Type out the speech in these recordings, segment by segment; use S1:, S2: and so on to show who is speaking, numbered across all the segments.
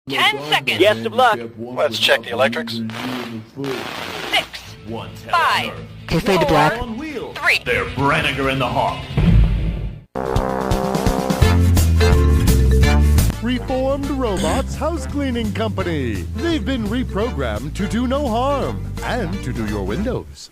S1: 10 seconds.
S2: Best of luck.
S3: Let's check the electrics.
S1: 6, 5,
S4: Okay, fade to black.
S1: 3.
S5: They're Branniger in the Hawk.
S6: Reformed Robots House Cleaning Company. They've been reprogrammed to do no harm and to do your windows.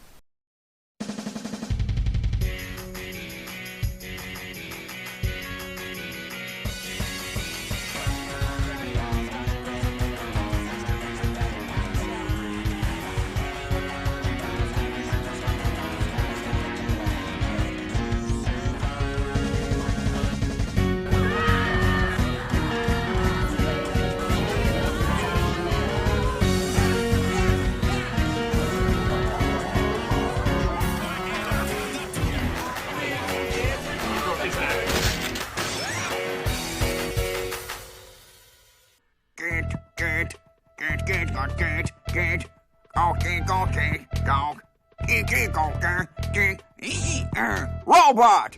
S7: Robot!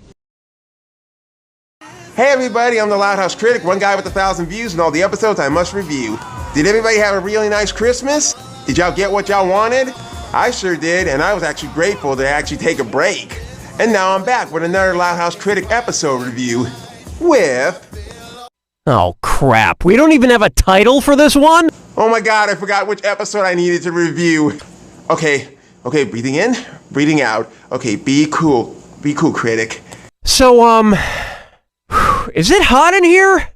S8: Hey everybody, I'm the Loud House Critic, one guy with 1,000 views and all the episodes I must review. Did everybody have a really nice Christmas? Did y'all get what y'all wanted? I sure did, and I was actually grateful to actually take a break. And now I'm back with another Loud House Critic episode review with...
S2: Oh crap, we don't even have a title for this one?
S8: Oh my god, I forgot which episode I needed to review. Okay, breathing in, breathing out. Okay, be cool, Critic.
S2: So, is it hot in here?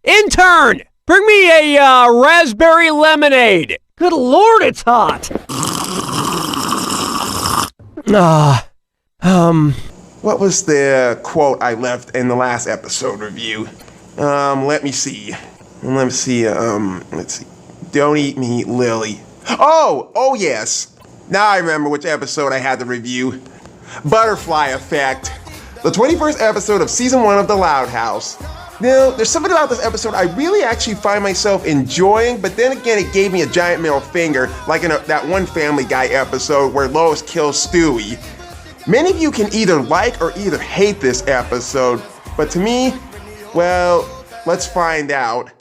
S2: Intern, bring me a raspberry lemonade. Good lord, it's hot.
S8: What was the quote I left in the last episode review? Let me see. Let's see. Don't eat me, Lily. Oh yes. Now I remember which episode I had to review. Butterfly Effect. The 21st episode of Season 1 of The Loud House. Now, there's something about this episode I really actually find myself enjoying, but then again it gave me a giant middle finger, like in that one Family Guy episode where Lois kills Stewie. Many of you can either like or either hate this episode, but to me, well, let's find out.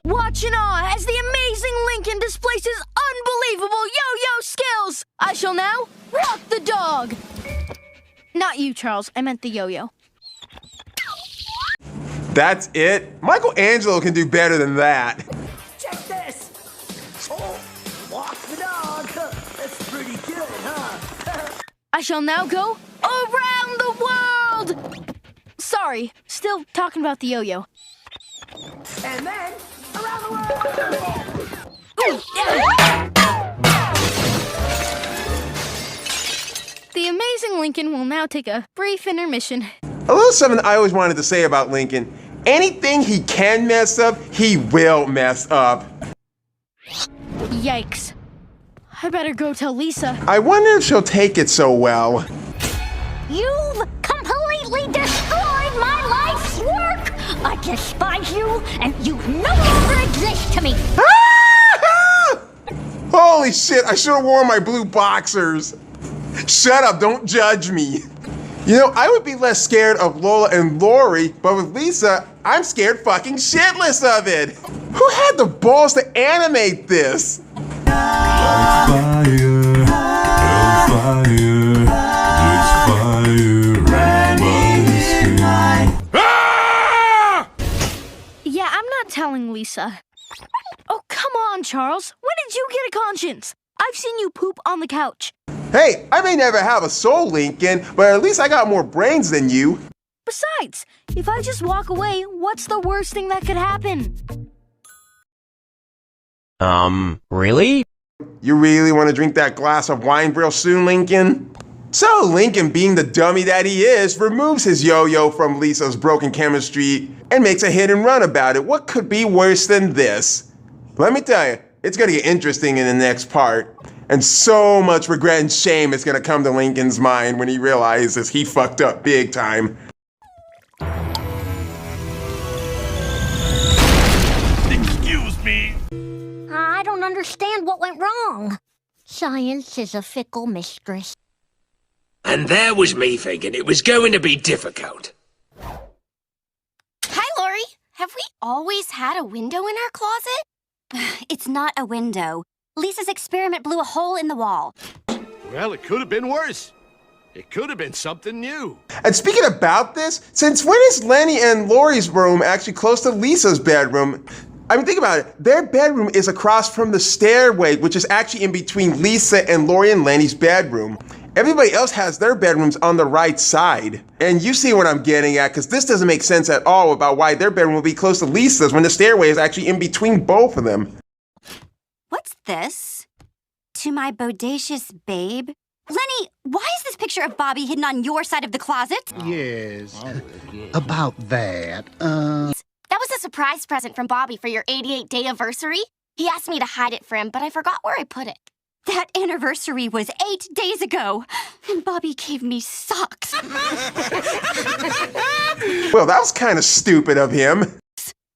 S4: Watch in awe as the amazing Lincoln displays his unbelievable yo-yo skills. I shall now rock the dog. Not you, Charles. I meant the yo-yo.
S8: That's it? Michelangelo can do better than that.
S9: Check this! Oh, walk the dog! That's pretty good, huh?
S4: I shall now go around the world! Sorry, still talking about the yo-yo.
S9: And then, around the world!
S4: The amazing Lincoln will now take a brief intermission.
S8: A little something I always wanted to say about Lincoln. Anything he can mess up, he will mess up.
S4: Yikes. I better go tell Lisa.
S8: I wonder if she'll take it so well.
S10: You've completely destroyed my life's work! I despise you, and you no longer exist to me!
S8: Holy shit, I should have worn my blue boxers. Shut up, don't judge me. You know, I would be less scared of Lola and Lori, but with Lisa, I'm scared fucking shitless of it. Who had the balls to animate this?
S4: Yeah, I'm not telling Lisa. Oh, come on, Charles. When did you get a conscience? I've seen you poop on the couch.
S8: Hey, I may never have a soul, Lincoln, but at least I got more brains than you.
S4: Besides, if I just walk away, what's the worst thing that could happen?
S2: Really?
S8: You really want to drink that glass of wine real soon, Lincoln? So Lincoln, being the dummy that he is, removes his yo-yo from Lisa's broken chemistry and makes a hit and run about it. What could be worse than this? Let me tell you, it's gonna get interesting in the next part. And so much regret and shame is gonna come to Lincoln's mind when he realizes he fucked up big time.
S10: understand what went wrong. Science is a fickle mistress.
S3: And there was me thinking it was going to be difficult.
S5: Hi, Lori. Have we always had a window in our closet? It's not a window. Lisa's experiment blew a hole in the wall.
S7: Well, it could have been worse. It could have been something new.
S8: And speaking about this, since when is Lenny and Lori's room actually close to Lisa's bedroom? I mean, think about it. Their bedroom is across from the stairway, which is actually in between Lisa and Lori and Lenny's bedroom. Everybody else has their bedrooms on the right side. And you see what I'm getting at, because this doesn't make sense at all about why their bedroom will be close to Lisa's when the stairway is actually in between both of them.
S5: What's this? To my bodacious babe? Lenny, why is this picture of Bobby hidden on your side of the closet?
S11: Yes, about that,
S5: That was a surprise present from Bobby for your 88-day anniversary. He asked me to hide it for him, but I forgot where I put it. That anniversary was 8 days ago, and Bobby gave me socks.
S8: Well, that was kind of stupid of him.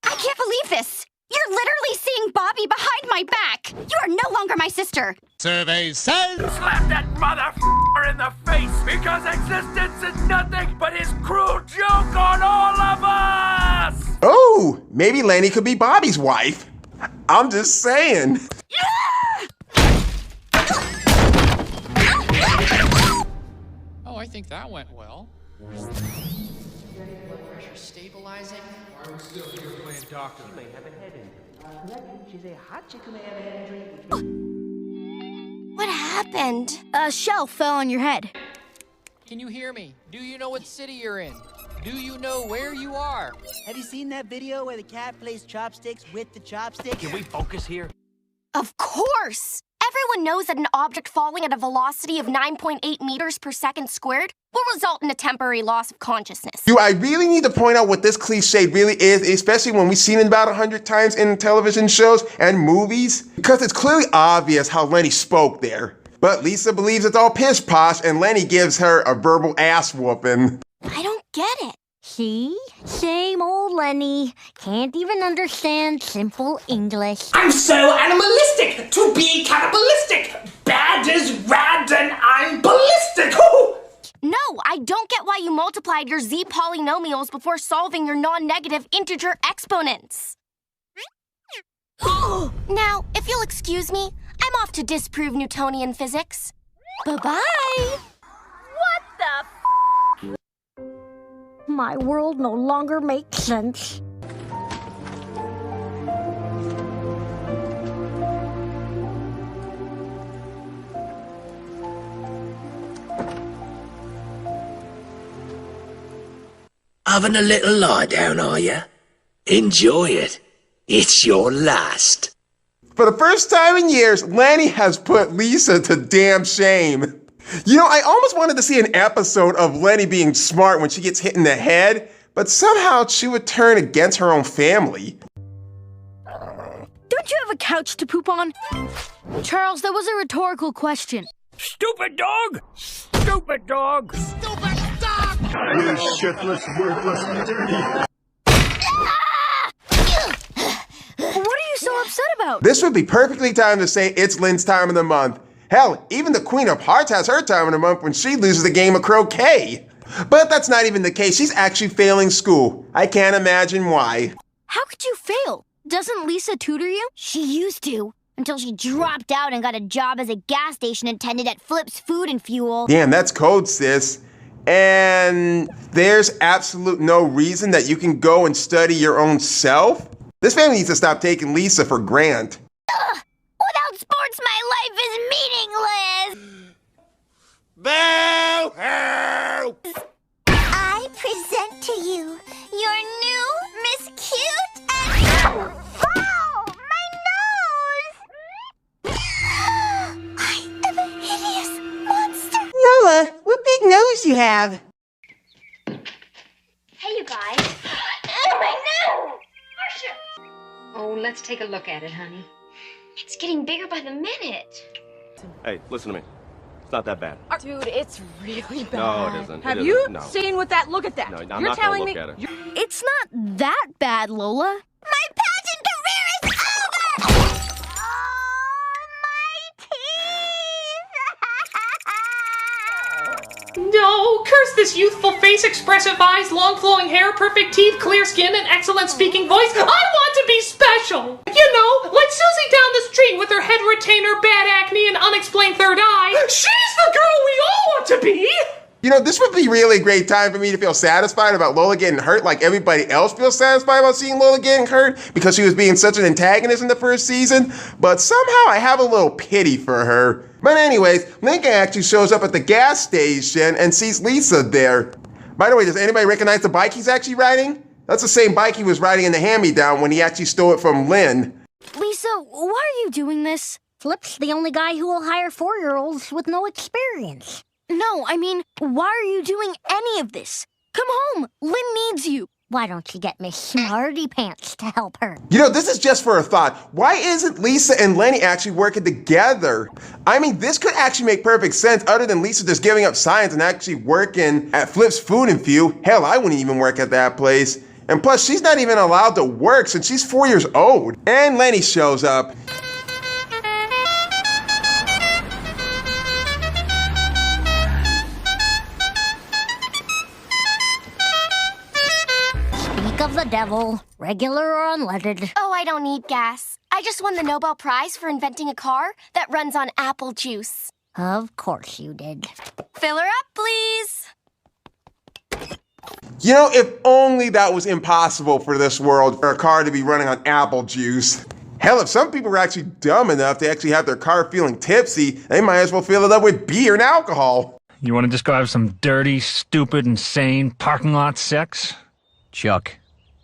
S5: I can't believe this. You're literally seeing Bobby behind my back. You are no longer my sister.
S11: survey says...
S3: Slap that motherfucker in the face because existence is nothing but his cruel joke on all of us!
S8: Oh, maybe Lenny could be Bobby's wife. I'm just saying.
S12: Oh, I think that went well. Blood pressure stabilizing. Why are we still here playing doctor? She may have a head injury. She's a hot chick who may have a head injury.
S5: What happened?
S4: A shell fell on your head.
S12: Can you hear me? Do you know what city you're in? Do you know where you are?
S9: Have you seen that video where the cat plays chopsticks with the chopstick?
S3: Can we focus here?
S5: Of course! Everyone knows that an object falling at a velocity of 9.8 meters per second squared will result in a temporary loss of consciousness.
S8: Do I really need to point out what this cliche really is, especially when we've seen it about 100 times in television shows and movies? Because it's clearly obvious how Lenny spoke there. But Lisa believes it's all pish posh, and Lenny gives her a verbal ass whooping.
S5: I don't get it.
S10: See? Same old Lenny. Can't even understand simple English.
S3: I'm so animalistic to be cannibalistic. Bad is rad and I'm ballistic.
S5: No, I don't get why you multiplied your z polynomials before solving your non-negative integer exponents. Now, if you'll excuse me, I'm off to disprove Newtonian physics. Bye-bye.
S10: What the My world no longer makes sense.
S3: Having a little lie down, are you? Enjoy it. It's your last.
S8: For the first time in years, Lenny has put Lisa to damn shame. You know, I almost wanted to see an episode of Lenny being smart when she gets hit in the head, but somehow she would turn against her own family.
S4: Don't you have a couch to poop on? Charles, that was a rhetorical question.
S3: Stupid dog! Stupid dog!
S11: Stupid dog!
S6: You shitless, worthless, dirty.
S4: What are you so upset about?
S8: This would be perfectly timed to say it's Lynn's time of the month. Hell, even the Queen of Hearts has her time of the month when she loses the game of croquet. But that's not even the case. She's actually failing school. I can't imagine why.
S4: How could you fail? Doesn't Lisa tutor you?
S10: She used to, until she dropped out and got a job as a gas station attendant at Flip's Food and Fuel.
S8: Damn, that's code, sis. And there's absolute no reason that you can go and study your own self? This family needs to stop taking Lisa for granted.
S10: Without sports, my life is meaningless!
S7: Boo!
S10: I present to you your new Miss Cute and... Ow! My nose! I am a hideous monster!
S9: Lola, what big nose you have?
S10: Hey, you guys. Oh, my nose!
S13: Oh, let's take a look at it, honey. It's getting bigger by the minute.
S7: Hey, listen to me. It's not that bad.
S13: Dude, it's really bad.
S7: No, it isn't.
S13: Have
S7: It
S13: you
S7: isn't. No.
S13: seen what that? Look at that.
S7: No, I'm
S13: You're
S7: not
S13: telling
S7: gonna
S13: me.
S7: look at it.
S4: It's not that bad, Lola.
S10: My pageant career is over!
S14: this youthful face, expressive eyes, long flowing hair, perfect teeth, clear skin, and excellent speaking voice. I want to be special. You know, like Susie down the street with her head retainer, bad acne, and unexplained third eye. She's the girl we all want to be.
S8: You know, this would be really a great time for me to feel satisfied about Lola getting hurt like everybody else feels satisfied about seeing Lola getting hurt because she was being such an antagonist in the first season, but somehow I have a little pity for her. But anyways, Lincoln actually shows up at the gas station and sees Lisa there. By the way, does anybody recognize the bike he's actually riding? That's the same bike he was riding in the hand-me-down when he actually stole it from Lynn.
S4: Lisa, why are you doing this?
S10: Flip's the only guy who will hire 4-year-olds with no experience.
S4: No, I mean, why are you doing any of this? Come home. Lynn needs you.
S10: Why don't you get Miss Smarty Pants to help her?
S8: You know, this is just for a thought. Why isn't Lisa and Lenny actually working together? I mean, this could actually make perfect sense other than Lisa just giving up science and actually working at Flip's Food and Fuel. Hell, I wouldn't even work at that place. And plus, she's not even allowed to work since she's 4 years old. And Lenny shows up.
S10: Of the devil, regular or unleaded.
S5: Oh, I don't need gas. I just won the Nobel Prize for inventing a car that runs on apple juice.
S10: Of course you did.
S5: Fill her up, please.
S8: You know, if only that was impossible for this world, for a car to be running on apple juice. Hell, if some people were actually dumb enough to actually have their car feeling tipsy, they might as well fill it up with beer and alcohol.
S15: You want to describe some dirty, stupid, insane parking lot sex?
S16: Chuck.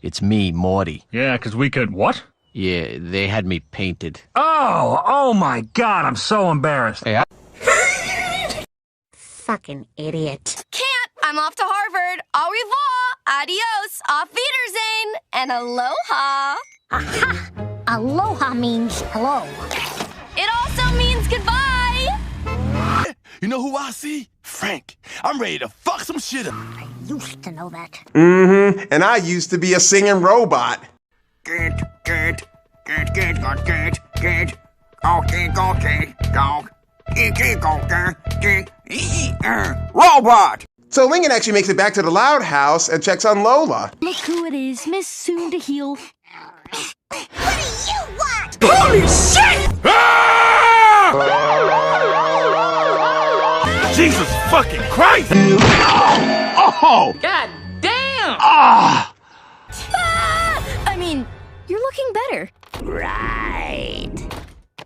S16: It's me, Morty.
S15: Yeah, 'cause we could what?
S16: Yeah, they had me painted.
S15: Oh my God, I'm so embarrassed.
S16: Hey,
S10: Fucking idiot.
S5: Can't. I'm off to Harvard. Au revoir. Adios. Auf Wiedersehen. And aloha.
S10: Aha! Aloha means hello.
S5: It also means goodbye.
S7: You know who I see? Frank. I'm ready to fuck some shit up.
S10: I used to know that.
S8: Mm-hmm. And I used to be a singing robot.
S11: Good. Robot!
S8: So Lincoln actually makes it back to the Loud House and checks on Lola.
S4: Look who it is, Miss Soon to Heal.
S10: What do you want?
S3: Holy shit! Jesus fucking Christ! Oh!
S14: God damn!
S3: Ah!
S4: I mean, you're looking better.
S10: Right.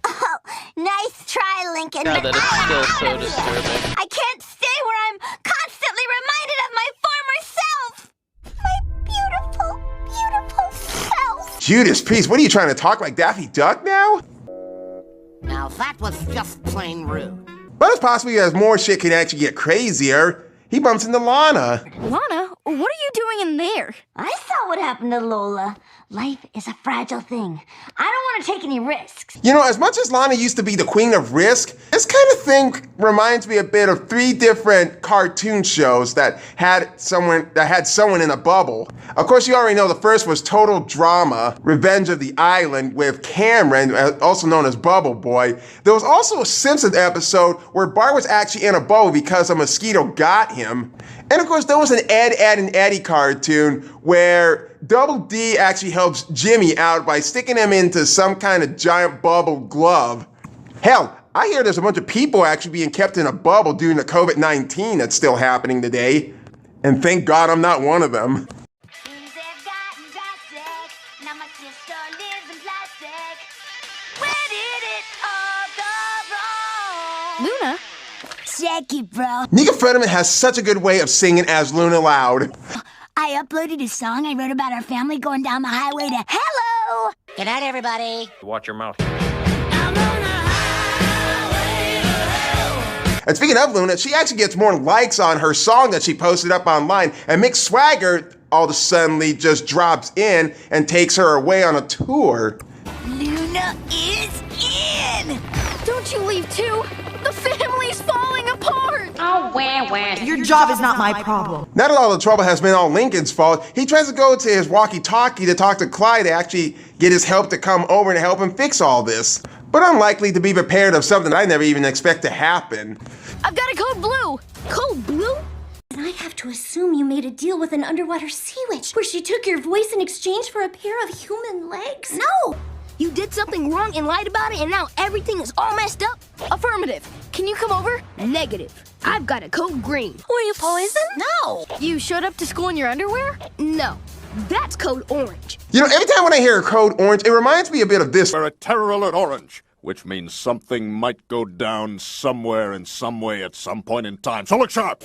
S10: Oh, nice try, Lincoln.
S17: God,
S10: but
S17: that is
S10: I
S17: still
S10: am
S17: so
S10: out of here.
S17: disturbing.
S10: I can't stay where I'm constantly reminded of my former self. My beautiful, beautiful self.
S8: Judas Priest, what are you trying to talk like Daffy Duck now?
S18: Now that was just plain rude.
S8: But it's possible as more shit can actually get crazier. He bumps into Lana.
S4: Lana, what are you doing in there?
S10: I saw what happened to Lola. Life is a fragile thing. I don't want to take any risks.
S8: You know, as much as Lana used to be the queen of risk, this kind of thing reminds me a bit of 3 different cartoon shows that had someone in a bubble. Of course, you already know the first was Total Drama, Revenge of the Island with Cameron, also known as Bubble Boy. There was also a Simpsons episode where Bart was actually in a bubble because a mosquito got him. And of course, there was an Ed, and Eddie cartoon where Double D actually helps Jimmy out by sticking him into some kind of giant bubble glove. Hell, I hear there's a bunch of people actually being kept in a bubble due to COVID-19 that's still happening today. And thank God I'm not one of them.
S4: Luna?
S10: Jackie, bro.
S8: Nika Fredman has such a good way of singing as Luna Loud.
S10: I uploaded a song I wrote about our family going down the highway to hello.
S18: Good night, everybody.
S17: Watch your mouth.
S8: And speaking of Luna, she actually gets more likes on her song that she posted up online, and Mick Swagger all of a sudden just drops in and takes her away on a tour.
S10: Luna is in.
S4: Don't you leave too. The family's falling apart.
S18: Oh, where?
S19: Your job is not my problem.
S8: Now that all the trouble has been all Lincoln's fault, he tries to go to his walkie-talkie to talk to Clyde to actually get his help to come over and help him fix all this. But unlikely to be prepared of something I never even expect to happen.
S4: I've got a code blue. Code blue?
S5: And I have to assume you made a deal with an underwater sea witch where she took your voice in exchange for a pair of human legs?
S4: No! You did something wrong and lied about it, and now everything is all messed up? Affirmative. Can you come over? Negative. I've got a code green. Were you poisoned? No. You showed up to school in your underwear? No. That's code orange.
S8: You know, every time when I hear code orange, it reminds me a bit of this.
S17: We're a terror alert orange, which means something might go down somewhere in some way at some point in time. So look sharp.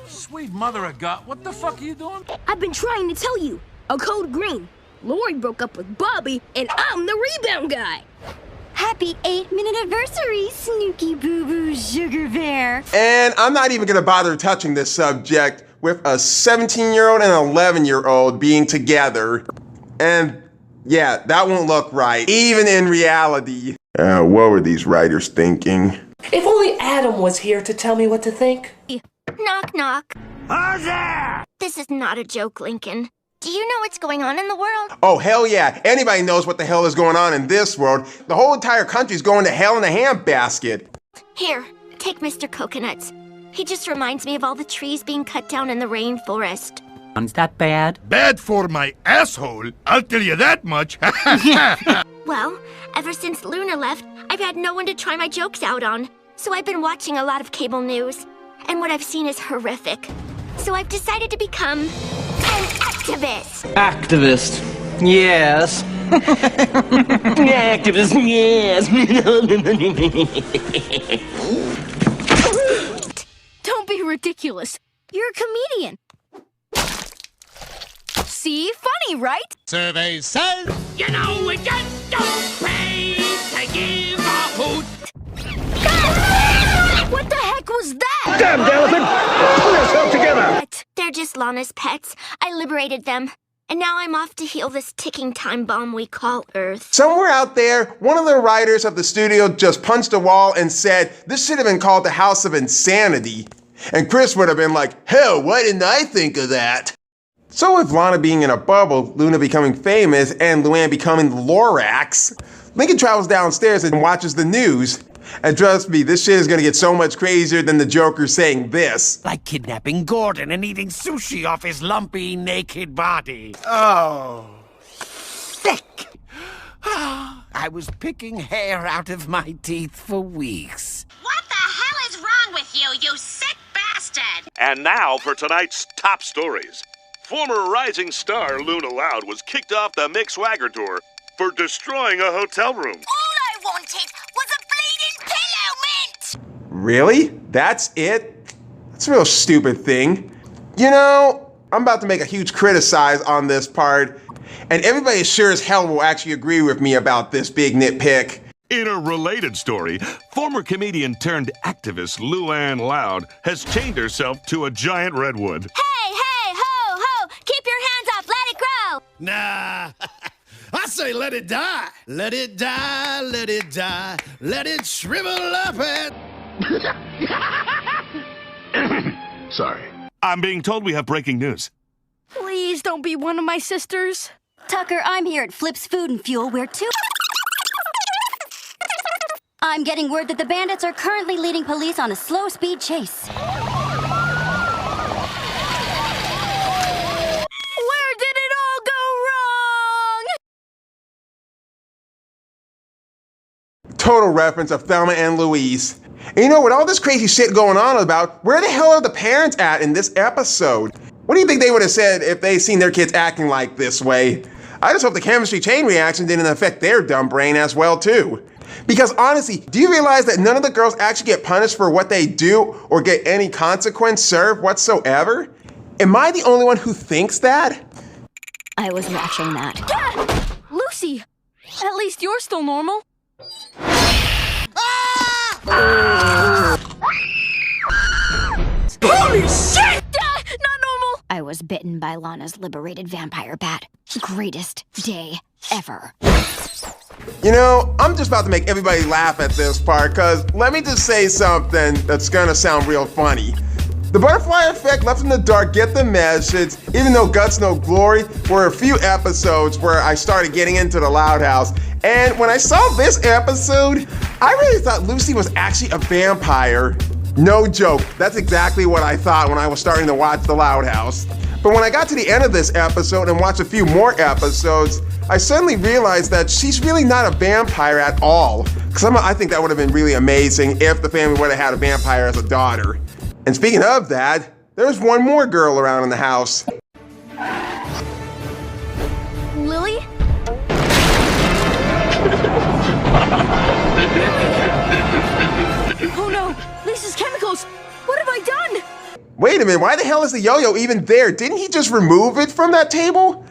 S3: Sweet mother of God, what the fuck are you doing?
S4: I've been trying to tell you. A code green. Lori broke up with Bobby, and I'm the rebound guy.
S5: Happy 8th anniversary, Snooky Boo Boo Sugar Bear.
S8: And I'm not even gonna bother touching this subject with a 17-year-old and an 11-year-old being together. And yeah, that won't look right, even in reality. What were these writers thinking?
S20: If only Adam was here to tell me what to think.
S5: Knock, knock.
S3: Who's there?
S5: This is not a joke, Lincoln. Do you know what's going on in the world?
S8: Oh, hell yeah. Anybody knows what the hell is going on in this world. The whole entire country's going to hell in a handbasket.
S5: Here, take Mr. Coconuts. He just reminds me of all the trees being cut down in the rainforest.
S21: Is that bad?
S17: Bad for my asshole, I'll tell you that much.
S5: Well, ever since Luna left, I've had no one to try my jokes out on. So I've been watching a lot of cable news. And what I've seen is horrific. So I've decided to become an activist.
S21: Activist. Yes. Activist, yes.
S4: Don't be ridiculous. You're a comedian. See? Funny, right?
S11: Survey says...
S3: You know we just don't pay to give a hoot.
S4: What the heck was that?
S3: Damn, elephant! Pull yourself together!
S5: They're just Lana's pets. I liberated them. And now I'm off to heal this ticking time bomb we call Earth.
S8: Somewhere out there, one of the writers of the studio just punched a wall and said, this should have been called the House of Insanity. And Chris would have been like, hell, why didn't I think of that? So with Lana being in a bubble, Luna becoming famous, and Luann becoming the Lorax, Lincoln travels downstairs and watches the news. And trust me, this shit is gonna get so much crazier than the Joker saying this.
S22: Like kidnapping Gordon and eating sushi off his lumpy, naked body.
S3: Oh.
S22: Sick! I was picking hair out of my teeth for weeks.
S23: What the hell is wrong with you, you sick bastard?
S24: And now for tonight's top stories. Former rising star Luna Loud was kicked off the Mick Swagger tour for destroying a hotel room.
S23: All I wanted was a bleeding pillow mint!
S8: Really? That's it? That's a real stupid thing. You know, I'm about to make a huge criticize on this part, and everybody sure as hell will actually agree with me about this big nitpick.
S24: In a related story, former comedian turned activist Luann Loud has chained herself to a giant redwood.
S5: Hey, hey, ho, ho! Keep your hands up, let it grow!
S11: Nah. I say let it die. Let it die, let it die. Let it shrivel up and...
S24: Sorry. I'm being told we have breaking news.
S4: Please don't be one of my sisters.
S25: Tucker, I'm here at Flip's Food and Fuel, where I'm getting word that the bandits are currently leading police on a slow-speed chase.
S4: Where did it all go wrong?
S8: Total reference of Thelma and Louise. And you know, with all this crazy shit going on about, where the hell are the parents at in this episode? What do you think they would have said if they seen their kids acting like this way? I just hope the chemistry chain reaction didn't affect their dumb brain as well too. Because honestly, do you realize that none of the girls actually get punished for what they do or get any consequence served whatsoever? Am I the only one who thinks that?
S25: I was watching that.
S4: Ah! Lucy, at least you're still normal.
S3: Holy shit!
S4: Not normal!
S25: I was bitten by Lana's liberated vampire bat. Greatest day ever.
S8: You know, I'm just about to make everybody laugh at this part, cause let me just say something that's gonna sound real funny. The butterfly effect, left in the dark, get the message. Even though Guts No Glory, were a few episodes where I started getting into the Loud House. And when I saw this episode, I really thought Lucy was actually a vampire. No joke, that's exactly what I thought when I was starting to watch the Loud House. But when I got to the end of this episode and watched a few more episodes, I suddenly realized that she's really not a vampire at all. Because I think that would have been really amazing if the family would have had a vampire as a daughter. And speaking of that, there's one more girl around in the house.
S4: Lily? Oh no, Lisa's chemicals! What have I done?
S8: Wait a minute, why the hell is the yo-yo even there? Didn't he just remove it from that table?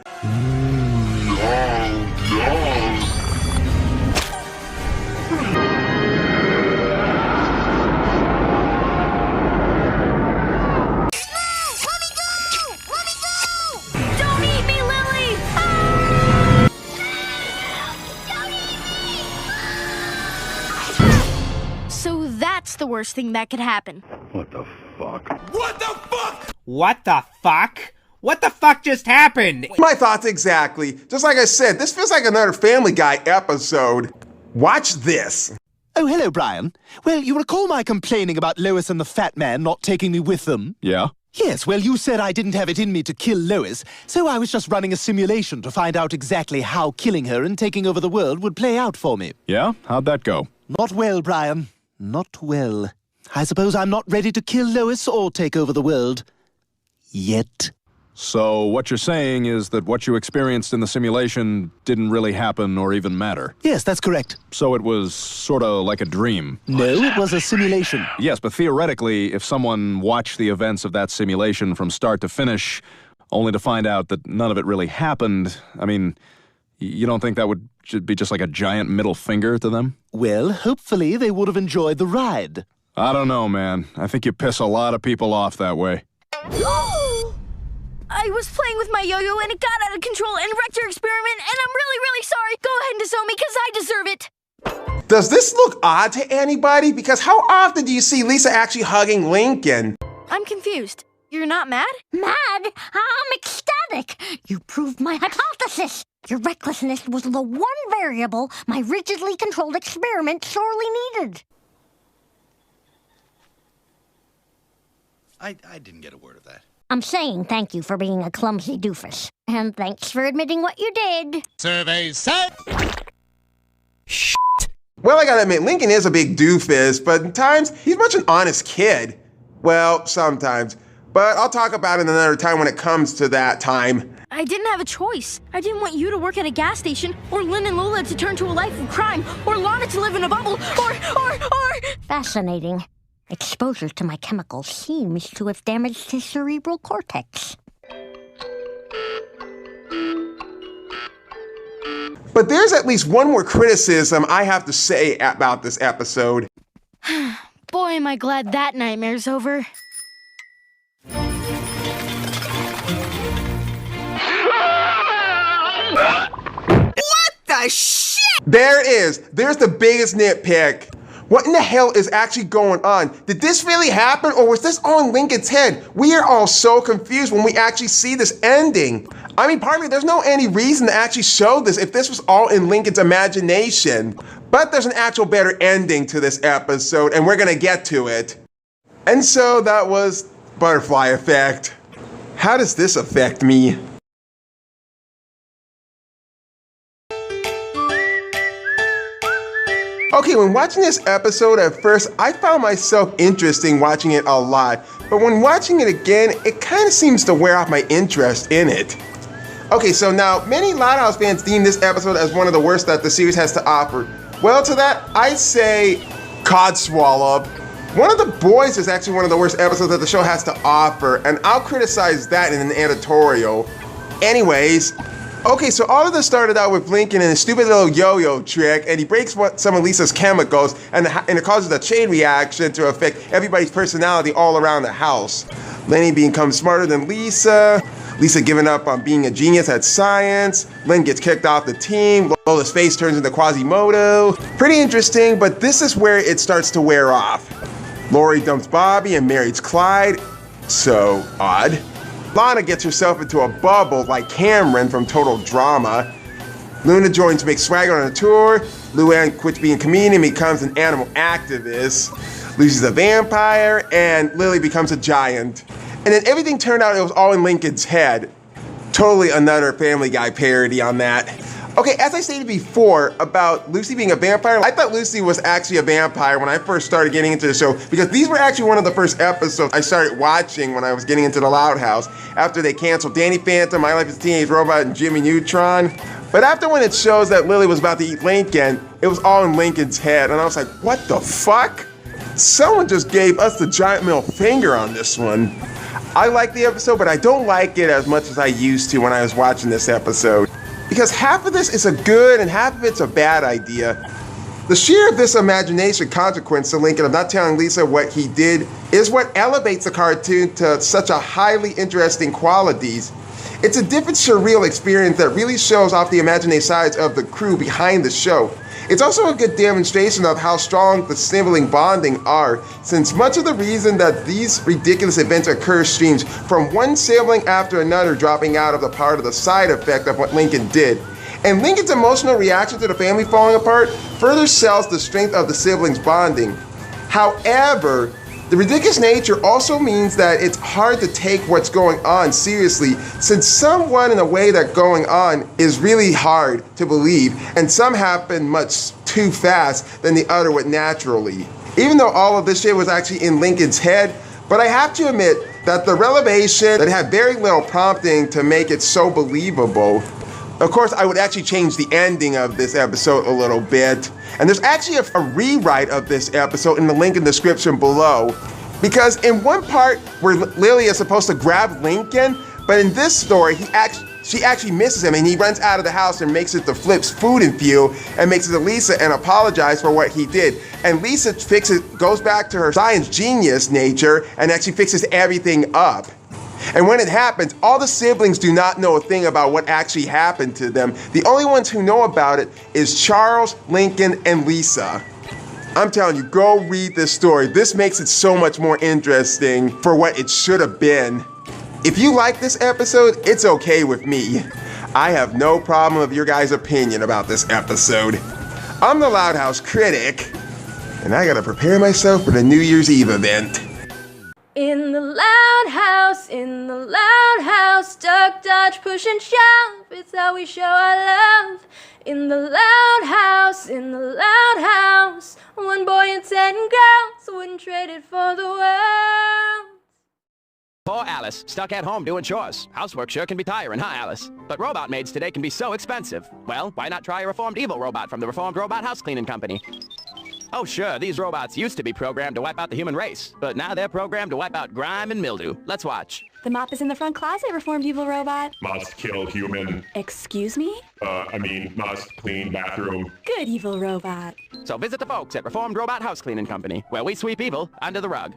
S4: So that's the worst thing that could happen.
S24: What the fuck?
S7: What the fuck?
S1: What the fuck? What the fuck just happened?
S8: My thoughts exactly. Just like I said, this feels like another Family Guy episode. Watch this.
S2: Oh, hello, Brian. Well, you recall my complaining about Lois and the fat man not taking me with them?
S17: Yeah?
S2: Yes, well, you said I didn't have it in me to kill Lois, so I was just running a simulation to find out exactly how killing her and taking over the world would play out for me.
S17: Yeah? How'd that go?
S2: Not well, Brian. Not well. I suppose I'm not ready to kill Lois or take over the world. Yet.
S17: So what you're saying is that what you experienced in the simulation didn't really happen or even matter?
S2: Yes, that's correct.
S17: So it was sort of like a dream?
S2: No, it was a simulation.
S17: Yes, but theoretically, if someone watched the events of that simulation from start to finish, only to find out that none of it really happened, I mean, you don't think that would be just like a giant middle finger to them?
S2: Well, hopefully they would have enjoyed the ride.
S17: I don't know, man. I think you piss a lot of people off that way.
S4: I was playing with my yo-yo and it got out of control and wrecked your experiment, and I'm really, really sorry. Go ahead and disown me because I deserve it.
S8: Does this look odd to anybody? Because how often do you see Lisa actually hugging Lincoln?
S4: I'm confused. You're not mad?
S10: Mad? I'm ecstatic. You proved my hypothesis. Your recklessness was the one variable my rigidly controlled experiment sorely needed.
S11: I didn't get a word of that.
S10: I'm saying thank you for being a clumsy doofus. And thanks for admitting what you did.
S11: Survey set!
S8: Well, I gotta admit, Lincoln is a big doofus, but at times, he's much an honest kid. Well, sometimes. But I'll talk about it another time when it comes to that time.
S4: I didn't have a choice. I didn't want you to work at a gas station, or Lynn and Lola to turn to a life of crime, or Lana to live in a bubble, or...
S10: Fascinating. Exposure to my chemicals seems to have damaged his cerebral cortex.
S8: But there's at least one more criticism I have to say about this episode.
S4: Boy, am I glad that nightmare's over.
S18: What the shit?
S8: There it is. There's the biggest nitpick. What in the hell is actually going on? Did this really happen, or was this all in Lincoln's head? We are all so confused when we actually see this ending. I mean, partly there's no any reason to actually show this if this was all in Lincoln's imagination. But there's an actual better ending to this episode, and we're gonna get to it. And so that was Butterfly Effect. How does this affect me? Okay, when watching this episode at first, I found myself interesting watching it a lot. But when watching it again, it kind of seems to wear off my interest in it. Okay, so now, many Loud House fans deem this episode as one of the worst that the series has to offer. Well, to that, I say Codswallop. One of the Boys is actually one of the worst episodes that the show has to offer, and I'll criticize that in an editorial. Anyways, okay, so all of this started out with Lincoln and his stupid little yo-yo trick, and he breaks some of Lisa's chemicals, and it causes a chain reaction to affect everybody's personality all around the house. Lenny becomes smarter than Lisa, Lisa giving up on being a genius at science, Len gets kicked off the team, Lola's face turns into Quasimodo. Pretty interesting, but this is where it starts to wear off. Lori dumps Bobby and marries Clyde, So odd. Lana gets herself into a bubble like Cameron from Total Drama. Luna joins Mick Swagger on a tour. Luann quits being a comedian and becomes an animal activist. Lucy's a vampire, and Lily becomes a giant. And then everything turned out it was all in Lincoln's head. Totally another Family Guy parody on that. Okay, as I stated before about Lucy being a vampire, I thought Lucy was actually a vampire when I first started getting into the show, because these were actually one of the first episodes I started watching when I was getting into the Loud House, after they canceled Danny Phantom, My Life as a Teenage Robot, and Jimmy Neutron. But after when it shows that Lily was about to eat Lincoln, it was all in Lincoln's head, and I was like, what the fuck? Someone just gave us the giant middle finger on this one. I like the episode, but I don't like it as much as I used to when I was watching this episode. Because half of this is a good and half of it's a bad idea. The sheer of this imagination consequence to Lincoln of not telling Lisa what he did is what elevates the cartoon to such a highly interesting qualities. It's a different surreal experience that really shows off the imaginative sides of the crew behind the show. It's also a good demonstration of how strong the sibling bonding are, since much of the reason that these ridiculous events occur streams from one sibling after another dropping out of the part of the side effect of what Lincoln did. And Lincoln's emotional reaction to the family falling apart further sells the strength of the siblings bonding. However, the ridiculous nature also means that it's hard to take what's going on seriously, since somewhat in a way that going on is really hard to believe, and some happen much too fast than the other would naturally. Even though all of this shit was actually in Lincoln's head, but I have to admit that the revelation that had very little prompting to make it so believable. Of course, I would actually change the ending of this episode a little bit. And there's actually a rewrite of this episode in the link in the description below. Because in one part where Lily is supposed to grab Lincoln, but in this story, she actually misses him and he runs out of the house and makes it to Flip's food and fuel and makes it to Lisa and apologizes for what he did. And Lisa goes back to her science genius nature and actually fixes everything up. And when it happens, all the siblings do not know a thing about what actually happened to them. The only ones who know about it is Charles, Lincoln, and Lisa. I'm telling you, go read this story. This makes it so much more interesting for what it should have been. If you like this episode, it's okay with me. I have no problem with your guys' opinion about this episode. I'm the Loud House Critic, and I gotta prepare myself for the New Year's Eve event.
S6: In the loud house, duck, dodge, push and shove, it's how we show our love. In the loud house, one boy and 10 girls wouldn't trade it for the world.
S9: Poor Alice, stuck at home doing chores. Housework sure can be tiring, huh, Alice? But robot maids today can be so expensive. Well, why not try a reformed evil robot from the Reformed Robot House Cleaning Company? Oh sure, these robots used to be programmed to wipe out the human race, but now they're programmed to wipe out grime and mildew. Let's watch.
S12: The mop is in the front closet, Reformed Evil Robot.
S13: Must kill human.
S12: Excuse me?
S13: Must clean bathroom.
S12: Good Evil Robot.
S9: So visit the folks at Reformed Robot House Cleaning Company, where we sweep evil under the rug.